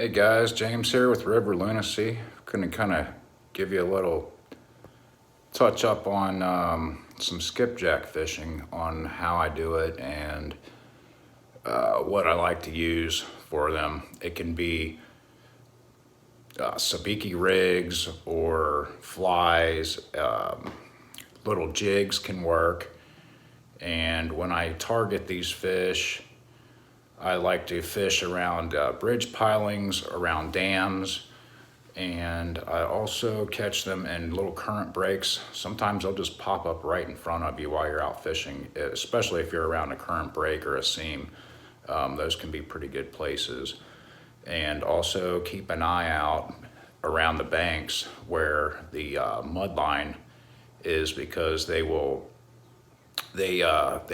Hey guys, James here with River Lunacy. Gonna kind of give you a little touch up on some skipjack fishing, on how I do it and what I like to use for them. It can be sabiki rigs or flies, little jigs can work. And when I target these fish, I like to fish around bridge pilings, around dams, and I also catch them in little current breaks. Sometimes they'll just pop up right in front of you while you're out fishing, especially if you're around a current break or a seam. Those can be pretty good places. And also keep an eye out around the banks where the mud line is, because they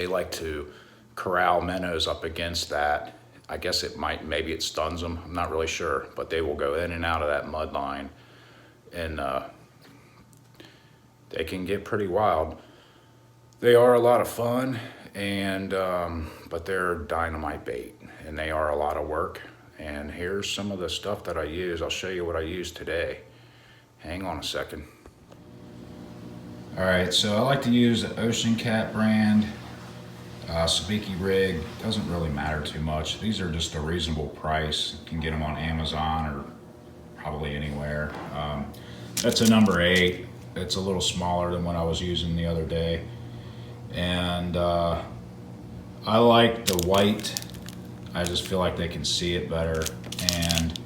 like to corral minnows up against that. I guess maybe it stuns them, I'm not really sure, but they will go in and out of that mud line, and they can get pretty wild. They are a lot of fun, and but they're dynamite bait, and they are a lot of work. And here's some of the stuff that I use. I'll show you what I use today. Hang on a second. All right, so I like to use the Ocean Cat brand sabiki rig. Doesn't really matter too much. These are just a reasonable price. You can get them on Amazon or probably anywhere. That's a number 8. It's a little smaller than what I was using the other day. And I like the white. I just feel like they can see it better. And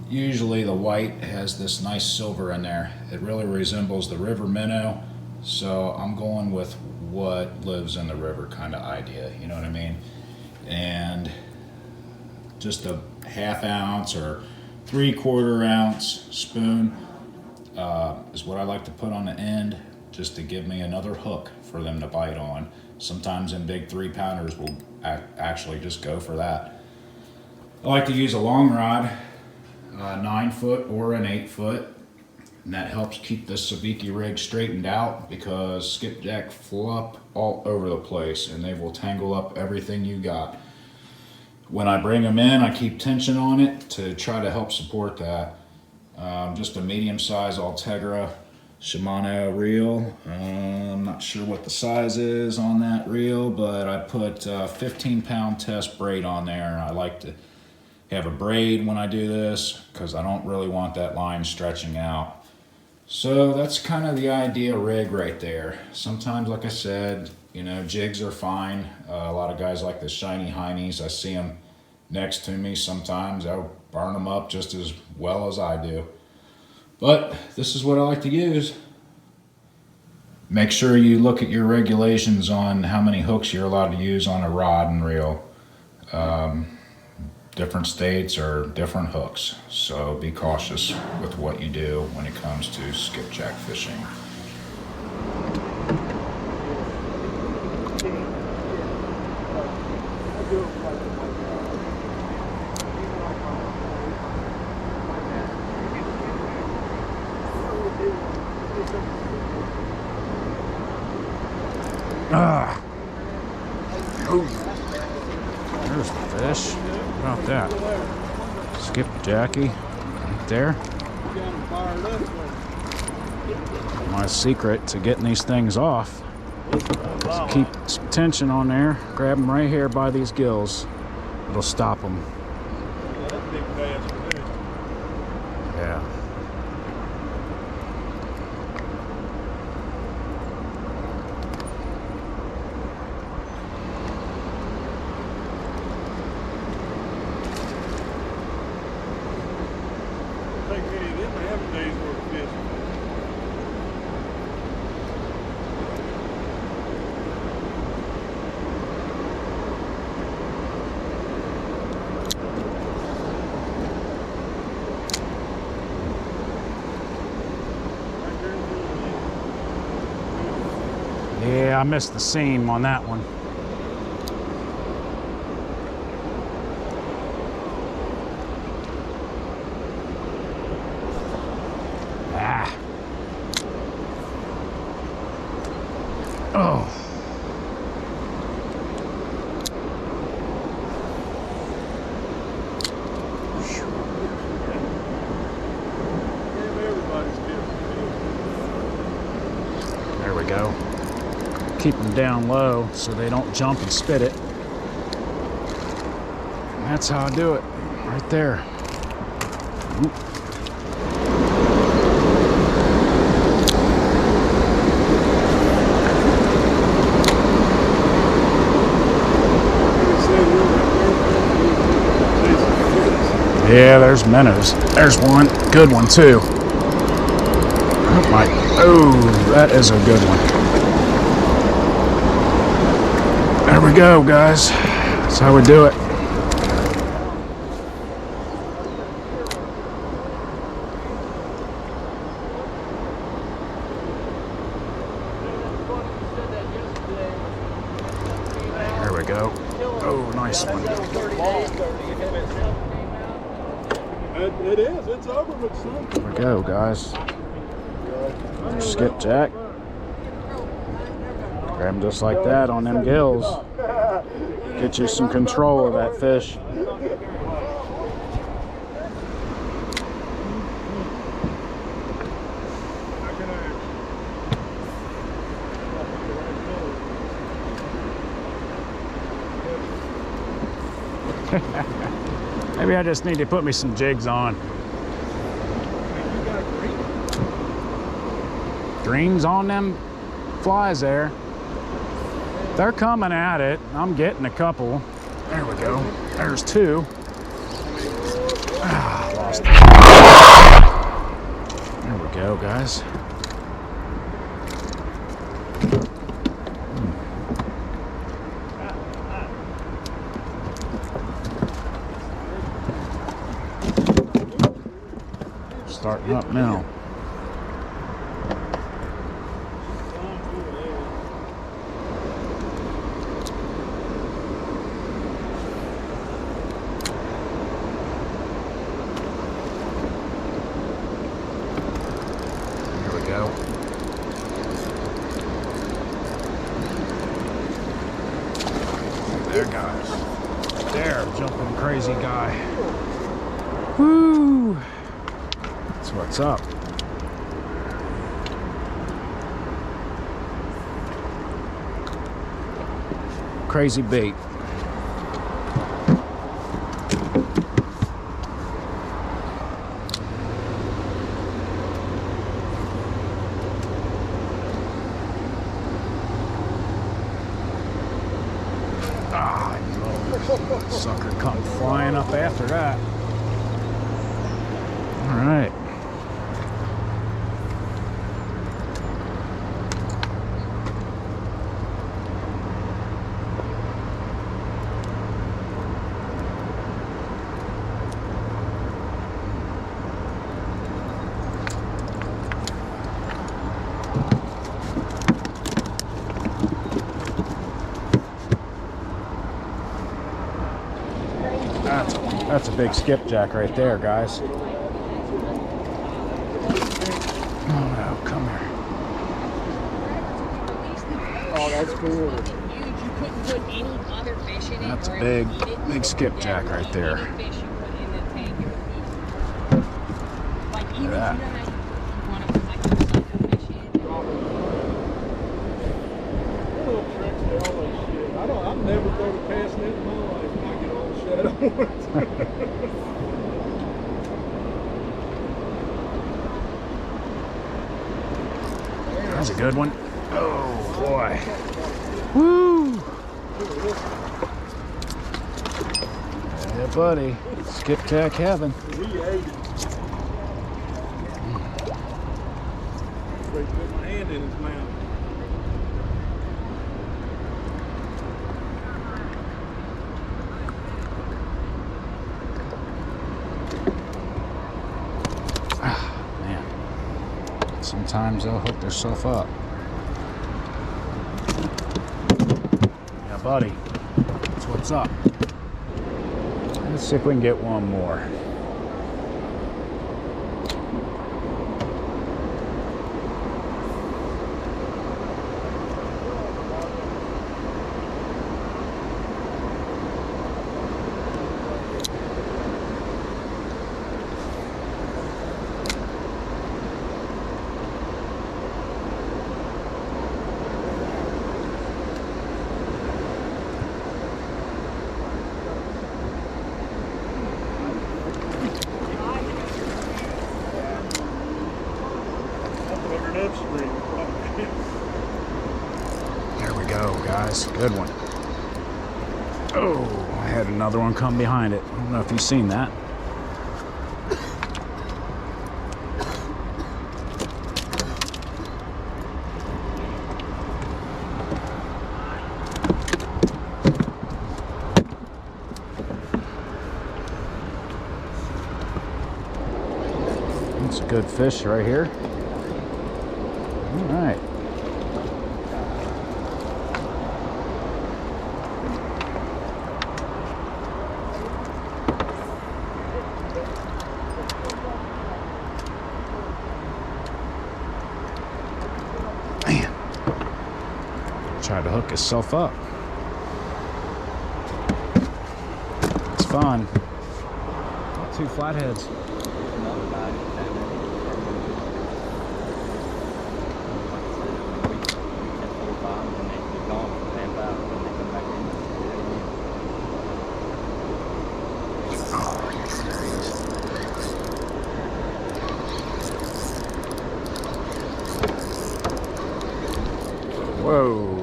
usually the white has this nice silver in there. It really resembles the river minnow. So I'm going with what lives in the river kind of idea, you know what I mean? And just a 1/2 ounce or 3/4 ounce spoon is what I like to put on the end, just to give me another hook for them to bite on. Sometimes in big 3-pounders will actually just go for that. I like to use a long rod, 9-foot or an 8-foot. And that helps keep the sabiki rig straightened out, because skipjack flop all over the place and they will tangle up everything you got. When I bring them in, I keep tension on it to try to help support that. Just a medium-size Ultegra Shimano reel. I'm not sure what the size is on that reel, but I put a 15-pound test braid on there. I like to have a braid when I do this, because I don't really want that line stretching out. So that's kind of the idea rig right there. Sometimes, like I said, you know, jigs are fine. A lot of guys like the shiny heinies. I see them next to me sometimes. I'll burn them up just as well as I do. But this is what I like to use. Make sure you look at your regulations on how many hooks you're allowed to use on a rod and reel. Different states are different hooks, so be cautious with what you do when it comes to skipjack fishing. There's the fish. How about that? Skipjacky right there. My secret to getting these things off is keep some tension on there. Grab them right here by these gills. It'll stop them. Yeah. Yeah, I missed the seam on that one. Ah. Oh. go. Keep them down low so they don't jump and spit it. And that's how I do it, right there. Oop. Yeah, there's minnows. There's one. Good one, too. Oh, my. Oh, that is a good one. There we go, guys. That's how we do it. There we go. Oh, nice one. It is. It's over with some. There we go, guys. Skipjack. Grab them just like that on them gills. Get you some control of that fish. Maybe I just need to put me some jigs on. Greens on them flies there. They're coming at it. I'm getting a couple. There we go. There's two. Ah, lost it. There we go, guys. Starting up now. Here we go. There, guys. There, jumping crazy guy. Woo! That's what's up. Crazy bait. Ah, no. Sucker come flying up after that. All right. That's a big skipjack right there, guys. Oh no, come here. Oh, that's cool. That's a big skipjack right there. Look at that. I've never thrown a cast net in my life. I get all the shadow. That's a good one. Oh boy. Woo! Yeah, buddy. Skipjack heaven. He ate it. Ready to put my hand in his mouth. Man. Sometimes they'll hook themselves up. Yeah, buddy. That's what's up. Let's see if we can get one more. That's a good one. Oh, I had another one come behind it. I don't know if you've seen that. That's a good fish right here. All right. Man, tried to hook himself up. It's fun. Two flatheads. Whoa.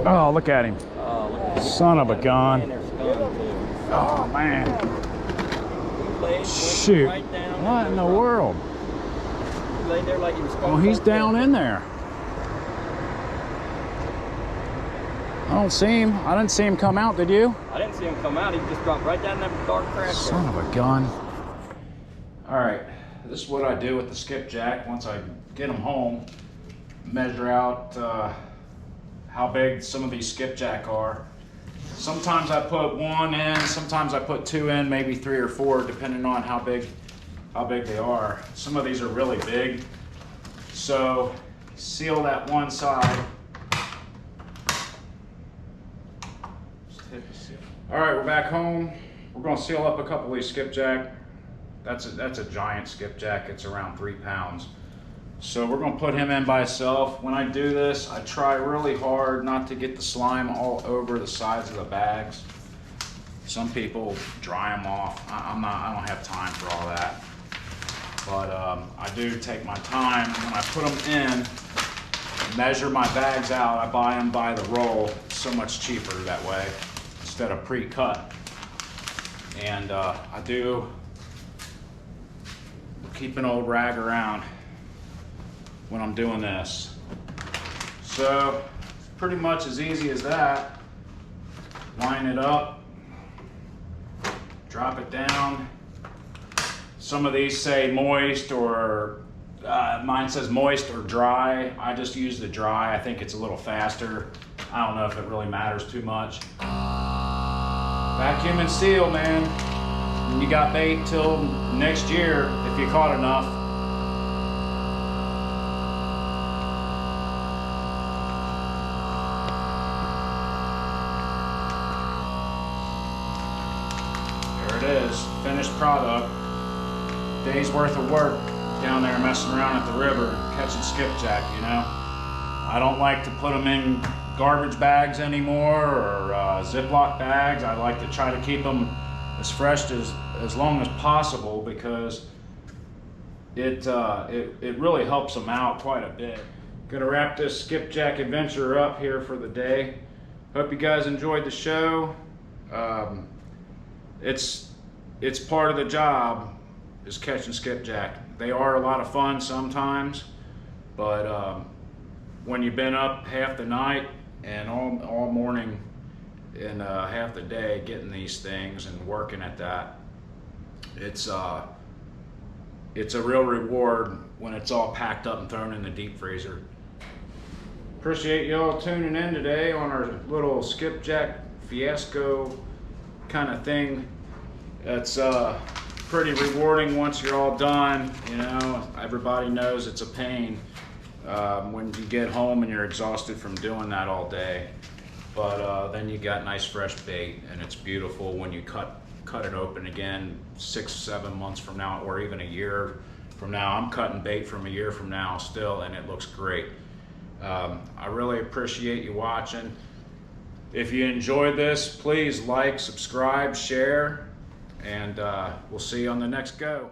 Oh, look at him. Son of a gun. Oh, man. Shoot. What in the world? Oh, he's down in there. I don't see him. I didn't see him come out, did you? I didn't see him come out. He just dropped right down that dark crack. Son of a gun. All right, this is what I do with the skipjack. Once I get them home, measure out how big some of these skipjack are. Sometimes I put one in, sometimes I put two in, maybe 3 or 4, depending on how big they are. Some of these are really big, so seal that one side. All right, we're back home. We're gonna seal up a couple of these skipjack. That's a giant skipjack. It's around 3 pounds. So we're gonna put him in by himself. When I do this, I try really hard not to get the slime all over the sides of the bags. Some people dry them off. I don't have time for all that. But I do take my time. When I put them in, measure my bags out. I buy them by the roll. It's so much cheaper that way instead of pre-cut. And I do keep an old rag around when I'm doing this. So pretty much as easy as that. Line it up, drop it down. Some of these say moist, or mine says moist or dry. I just use the dry. I think it's a little faster. I don't know if it really matters too much. Vacuum and seal, man. And you got bait till next year if you caught enough. There it is, finished product. Day's worth of work down there messing around at the river, catching skipjack, you know. I don't like to put them in garbage bags anymore, or Ziploc bags. I like to try to keep them as fresh as long as possible, because it really helps them out quite a bit. Gonna wrap this skipjack adventure up here for the day. Hope you guys enjoyed the show. It's part of the job, is catching skipjack. They are a lot of fun sometimes, but when you've been up half the night and all morning and half the day getting these things and working at that, it's a real reward when it's all packed up and thrown in the deep freezer. Appreciate y'all tuning in today on our little skipjack fiasco kind of thing. It's pretty rewarding once you're all done. You know, everybody knows it's a pain when you get home and you're exhausted from doing that all day. But then you got nice fresh bait, and it's beautiful when you cut it open again 6-7 months from now, or even a year from now. I'm cutting bait from a year from now still, and it looks great. I really appreciate you watching. If you enjoyed this, please like, subscribe, share, and we'll see you on the next go.